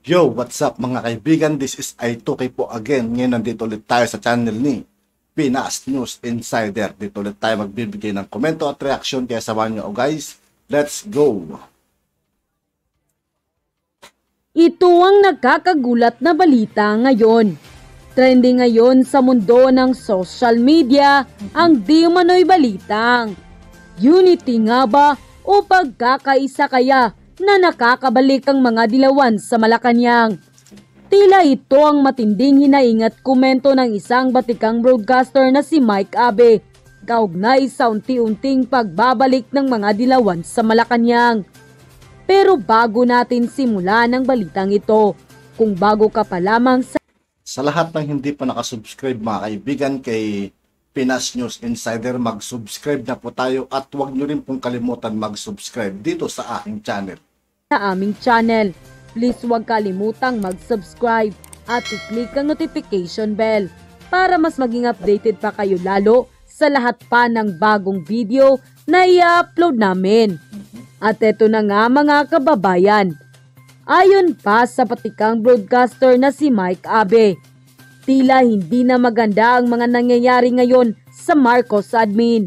Yo, what's up mga kaibigan? This is I2K po again. Ngayon nandito ulit tayo sa channel ni Pinas News Insider. Dito ulit tayo magbibigay ng komento at reaksyon. Kaya samahan nyo guys. Let's go! Ito ang nakakagulat na balita ngayon. Trending ngayon sa mundo ng social media ang di umano'y balitang unity nga ba o pagkakaisa kaya na nakakabalik ang mga dilawan sa Malacanang. Tila ito ang matinding hinaingat komento ng isang batikang broadcaster na si Mike Abe, kaugnay sa unti-unting pagbabalik ng mga dilawan sa Malacanang. Pero bago natin simulan ang balitang ito, kung bago ka pa lamang sa lahat ng hindi pa nakasubscribe mga kaibigan kay Pinas News Insider, mag-subscribe na po tayo at huwag nyo rin pong kalimutan mag-subscribe dito sa aking channel. Sa aming channel, please huwag kalimutang mag-subscribe at i-click ang notification bell para mas maging updated pa kayo lalo sa lahat pa ng bagong video na i-upload namin. At eto na nga mga kababayan, ayon pa sa patikang broadcaster na si Mike Abe, tila hindi na maganda ang mga nangyayari ngayon sa Marcos admin.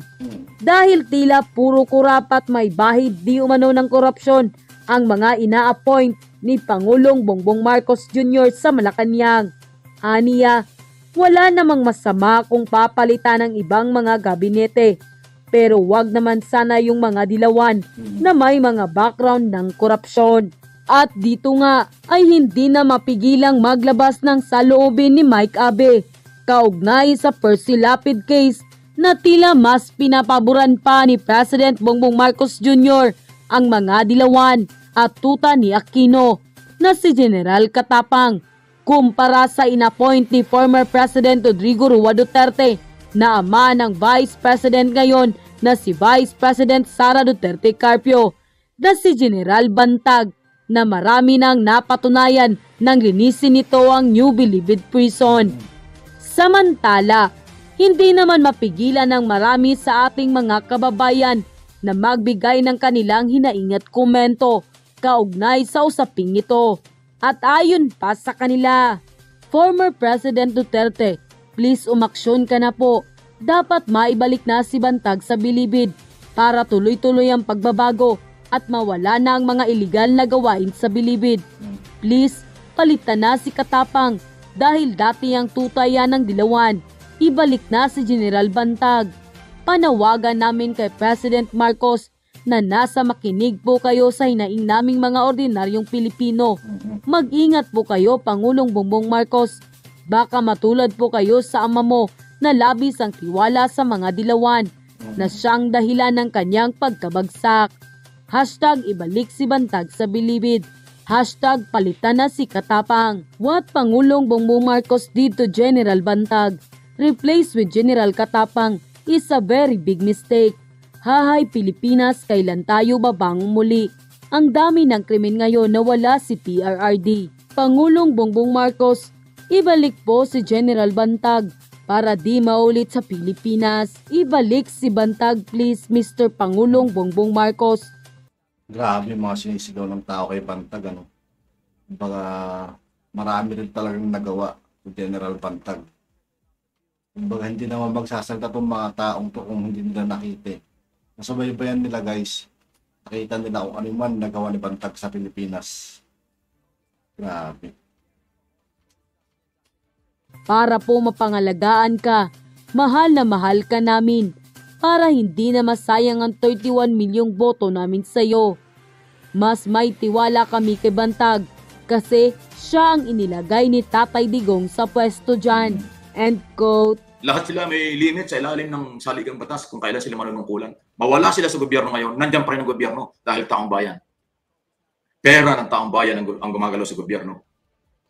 Dahil tila puro kurap at may bahid di umano ng korupsyon ang mga ina-appoint ni Pangulong Bongbong Marcos Jr. sa Malacanang. Aniya, wala namang masama kung papalitan ng ibang mga gabinete. Pero wag naman sana yung mga dilawan na may mga background ng korupsyon. At dito nga ay hindi na mapigilang maglabas ng saloobin ni Mike Abe kaugnay sa Percy Lapid case na tila mas pinapaboran pa ni President Bongbong Marcos Jr. ang mga dilawan at tuta ni Aquino na si General Katapang kumpara sa inappoint ni former President Rodrigo Roa Duterte na ama ng Vice President ngayon na si Vice President Sara Duterte Carpio na si General Bantag na marami nang napatunayan nang linisin nito ang New Bilibid Prison. Samantala, hindi naman mapigilan ng marami sa ating mga kababayan na magbigay ng kanilang hinaingat komento kaugnay sa usaping ito. At ayon pa sa kanila, former President Duterte, please umaksyon ka na po. Dapat maibalik na si Bantag sa Bilibid para tuloy-tuloy ang pagbabago at mawala na ang mga iligal na gawain sa Bilibid. Please, palitan na si Katapang dahil dati ang tutayan ng dilawan. Ibalik na si General Bantag. Panawagan namin kay President Marcos na nasa makinig po kayo sa hinaing naming mga ordinaryong Pilipino. Mag-ingat po kayo, Pangulong Bongbong Marcos. Baka matulad po kayo sa ama mo na labis ang tiwala sa mga dilawan na siyang dahilan ng kanyang pagkabagsak. Hashtag ibalik si Bantag sa Bilibid. Hashtag palitan na si Katapang. What Pangulong Bongbong Marcos did to General Bantag, replaced with General Katapang, is a very big mistake. Hahay Pilipinas, kailan tayo babangon muli? Ang dami ng krimen ngayon na wala si PRRD. Pangulong Bongbong Marcos, ibalik po si General Bantag para di maulit sa Pilipinas. Ibalik si Bantag please, Mr. Pangulong Bongbong Marcos. Grabe mga sinisigaw ng tao kay Bantag, ano? Baka marami rin talagang nagawa si General Bantag. Baka hindi naman magsasalta itong mga taong to kung hindi nila nakita. Nasabaybayan nila guys. Nakita nila kung ano man nagawa ni Bantag sa Pilipinas. Grabe. Para po mapangalagaan ka, mahal na mahal ka namin. Para hindi na masayang ang 31 milyong boto namin sa iyo. Mas may tiwala kami kay Bantag kasi siya ang inilagay ni Tatay Digong sa pwesto dyan. End quote. Lahat sila may limit sa ilalim ng saligang batas kung kailan sila manunungkulan. Mawala sila sa gobyerno ngayon, nandiyan pa rin ang gobyerno dahil taong bayan. Pera ng taong bayan ang gumagalaw sa gobyerno.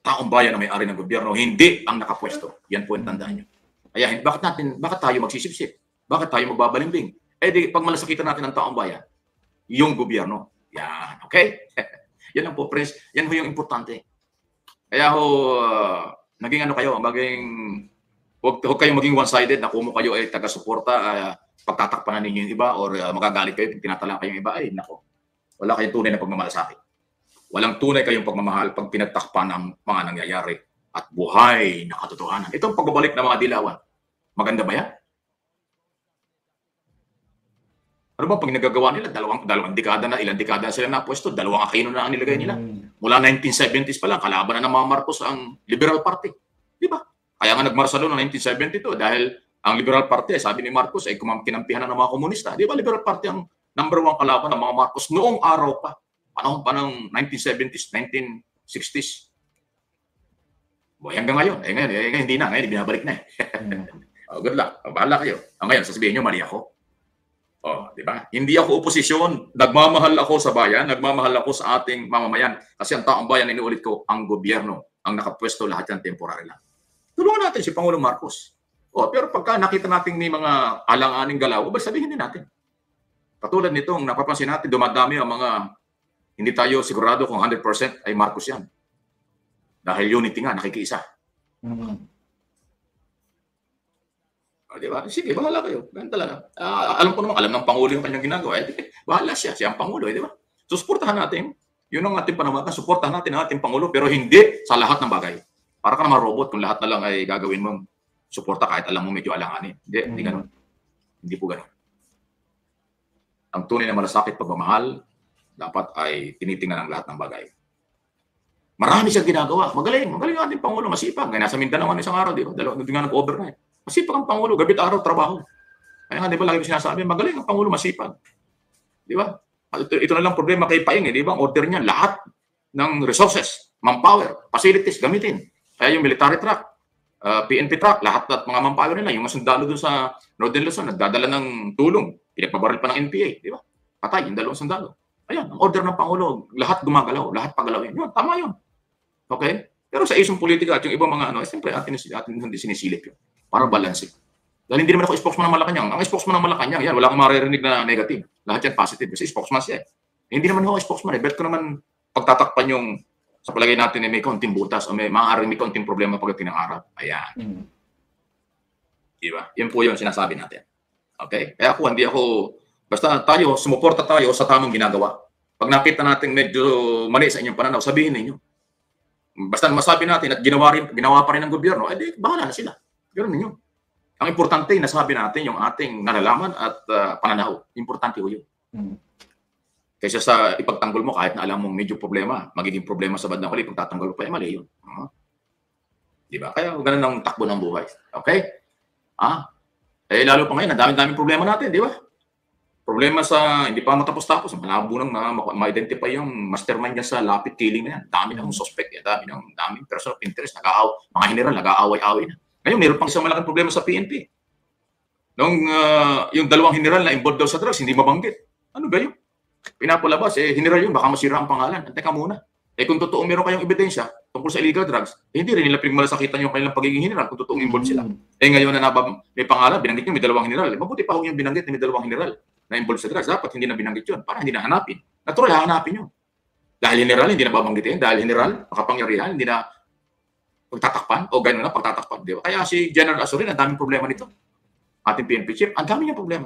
Taong bayan ang may-ari ng gobyerno, hindi ang nakapwesto. Yan po ang tandaan nyo. Kaya bakit tayo magsisipsip? Bakit tayo magbabalimbing? Eh di, pag malasakitan natin ang taong bayan, yung gobyerno. Yan, okay? Yan lang po, Pres. Yan po yung importante. Kaya naging ano kayo, huwag kayong maging one-sided na kumo kayo ay taga-suporta, pagtatakpan na ninyo yung iba or magagalit kayo pag tinatala kayo yung iba. Ay, nako. Wala kayong tunay na pagmamalasakit. Walang tunay kayong pagmamahal pag pinagtakpan ng mga nangyayari at buhay na katotohanan. Itong pagbabalik ng mga dilawan. Maganda ba yan? Ano ba pag nagagawa nila? Dalawang dekada na, ilang dekada na sila napwesto, dalawang Aquino na ang nilagay nila. Mula 1970s pa lang, kalaban na ng mga Marcos ang Liberal Party. Di ba? Kaya nga nagmarsalo noong 1972 dahil ang Liberal Party, sabi ni Marcos, ay kinampihan na ng mga komunista. Di ba Liberal Party ang number 1 kalaban ng mga Marcos noong araw pa? Panahon pa ng 1970s, 1960s. Boy, hanggang ngayon. Ngayon hindi na. Ngayon binabalik na. Good luck. Bahala kayo. Ngayon, sasabihin nyo, mali ako. Di ba? Hindi ako oposisyon. Nagmamahal ako sa bayan. Nagmamahal ako sa ating mamamayan. Kasi ang taong bayan, inuulit ko, ang gobyerno, ang nakapwesto, lahat yan temporary lang. Tulungan natin si Pangulong Marcos. Pero pagka nakita natin may mga alang-aning galaw, sabihin din natin. Katulad nitong napapansin natin, dumadami ang mga hindi tayo sigurado kung 100% ay Marcos yan. Dahil unity nga, nakikiisa. Di ba? Sige, bahala kayo. Ganun talaga. Alam ko naman, alam ng Pangulo yung kanyang ginagawa. Bahala siya. Siya ang Pangulo, di ba? So, suportahan natin. Yun ang ating panamakan. Suportahan natin ang ating Pangulo, pero hindi sa lahat ng bagay. Para ka naman robot kung lahat na lang ay gagawin mong suporta kahit alam mo medyo alanganin. Hindi ganun. Hindi po ganun. Ang tunay na malasakit pagmamahal, dapat ay tinitingnan ang lahat ng bagay. Marami siyang ginagawa. Magaling ang ating Pangulo, masipag. Kaya nasa Mindanao isang araw, di ba? Doon nga nag-overnight. Masipag ang Pangulo, gabit araw, trabaho. Kaya nga, di ba, lagi ko sinasabi, magaling ang Pangulo, masipag. Di ba? Ito na lang problema kay Paing, di ba? Ang order niya, lahat ng resources, manpower, facilities, gamitin. Kaya yung military truck, PNP truck, lahat at mga manpower nila, yung mga sundalo doon sa Northern Luzon, nagdadala ng tulong, pinagpabaril pa ng NPA, di ba? Patay, yung dalawang sundalo. Ayan, ang order ng Pangulo, lahat gumagalaw, lahat pagalawin. Yun, tama yun. Okay? Pero sa isyong politika at yung ibang mga siyempre atin hindi sinisilip yun. Para balancing. Dahil hindi naman ako spokesman ng Malacanang. Ang spokesman ng Malacanang, yan, wala akong maririnig na negative. Lahat yan positive. Kasi spokesman siya. Hindi naman ako spokesman. Bet ko naman pagtatakpan yung sa palagay natin may konting butas o maaaring may konting problema pagdating ng araw. Ayan. Diba? Yan po yung sinasabi natin. Okay? Kaya hindi ako, basta tayo, sumuporta tayo sa tamang ginagawa. Pag nakita natin medyo mali sa inyong pananaw, sabihin ninyo. Basta masabi natin at ginawa pa rin ng gobyerno, bahala na sila. Ganoon ninyo. Ang importante, nasabi natin yung ating nalalaman at pananaw. Importante ho yun. Kaysa sa ipagtanggol mo, kahit na alam mong medyo problema, magiging problema sa bandang huli, pagtatanggol mo pa, mali yun. Diba? Kaya ganun ang takbo ng buhay. Okay? Lalo pa ngayon, daming problema natin, di ba? Problema sa, hindi pa matapos-tapos, malabo nang ma-identify yung mastermind niya sa lapid killing na yan. Dami ng suspect, daming person of interest, mga general, nag-aaway-away na. Ngayon, meron pang isang malaking problema sa PNP. Yung dalawang general na involved daw sa drugs, hindi mabanggit. Ano ba yun? Pinapalabas, general yun, baka masira ang pangalan. Teka muna. Kung totoong meron kayong ebidensya tungkol sa illegal drugs, hindi rin nila pinagmalasakitan yung kanilang pagiging general kung totoong involved sila. Ngayon na may pangalan, binanggit nyo, may dalawang general. Mabuti pa kung yung binanggit na may dalawang general na involved sa drugs. Dapat hindi na binanggit yun para hindi na hanapin. Natural, hahanapin yun. Dahil general, hindi na babanggitin. Dahil general, makapangyarihan, hindi na pagtatakpan o gano'n na pagtatakpan. Di ba? Kaya si General Azurin, ang daming problema nito. Ating PNP chief, ang dami niyang problema.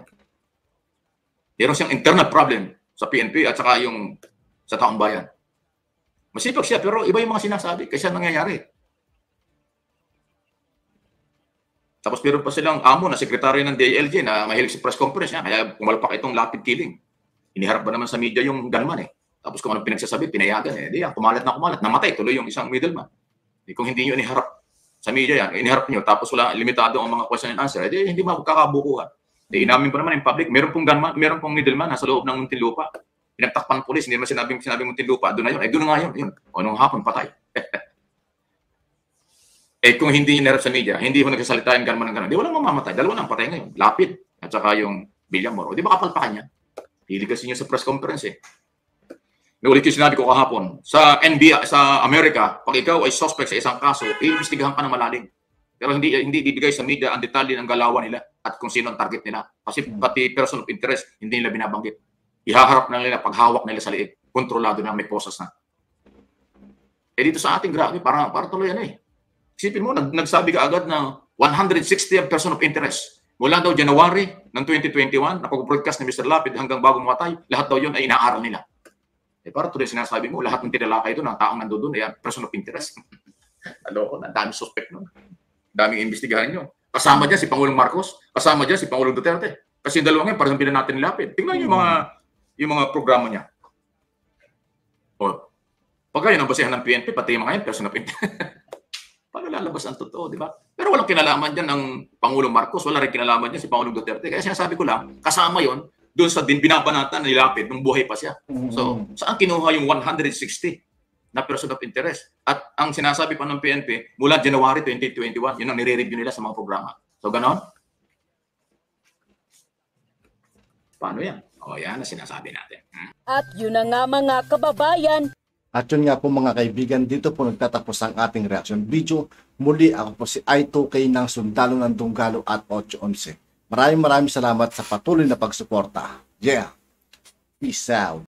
Meron siyang internal problem sa PNP at saka yung sa taong bayan. Masipag siya, pero iba yung mga sinasabi kasi nangyayari. Tapos meron pa silang amo na sekretary ng DILG na mahilig sa press conference niya, kaya pumalpak itong lapid killing. Iniharap ba naman sa media yung gunman Tapos kung anong pinagsasabi, pinayagan Di yan, kumalat na kumalat. Namatay tuloy yung isang middleman. Kung hindi nyo iniharap sa media yan, iniharap nyo, tapos wala limitado ang mga question and answer, hindi magkakabukuhan. Inamin pa naman in public, meron pong gunman, meron pong middleman nasa loob ng Muntinlupa. Pinagtakpan ng pulis, hindi naman sinabing Muntinlupa, doon na yun. Doon na nga yun. O nung hapon, patay. Kung hindi iniharap sa media, hindi ho nagsasalita yung gunman ng gano'n, walang mamamatay. Dalawa lang patay ngayon. Lapid. At saka yung Villamor. Di ba kapalpakan niya? Hili kasi niya sa press conference Ulit yung sinabi ko kahapon, sa NBA, sa Amerika, pag ikaw ay suspect sa isang kaso, iimbestigahan ka ng malalim. Pero hindi bibigay sa media ang detalye ng galawan nila at kung sino ang target nila. Kasi pati person of interest, hindi nila binabanggit. Ihaharap na nila paghawak nila sa liig. Kontrolado na, may posas na. Dito sa ating grabe, para tuloy Isipin mo, nagsabi ka agad na 160 ang person of interest. Mula daw January ng 2021, napag-broadcast ni Mr. Lapid hanggang bago matay, lahat daw yun ay inaaral nila. Para tuloy sinasabi mo, lahat ng tinalakay doon, ang taong nandoon, ay person of interest. Aloko na, daming suspect nun. Daming investigahan nyo. Kasama dyan si Pangulong Marcos, kasama dyan si Pangulong Duterte. Kasi yung dalawa ngayon, parang bilang natin nilapit. Tingnan yung mga programa niya. O, pag yun ang basihan ng PNP, pati yung mga yan, person of interest. Paano lalabas ang totoo, di ba? Pero walang kinalaman dyan ng Pangulong Marcos, wala rin kinalaman dyan si Pangulong Duterte. Kaya sinasabi ko lang, kasama yon doon sa binabanatan na nilapit nung buhay pa siya. So, saan kinuha yung 160 na person of interest? At ang sinasabi pa ng PNP, mula January 2021, yun ang nire-review nila sa mga programa. So, ganon? Paano yan? O, yan ang sinasabi natin. At yun na nga mga kababayan, At yun nga po mga kaibigan, dito po nagtatapos ang ating reaction video. Muli ako po si I2K ng Sundalo ng Dunggalo at 811. Maraming salamat sa patuloy na pagsuporta. Yeah! Peace out!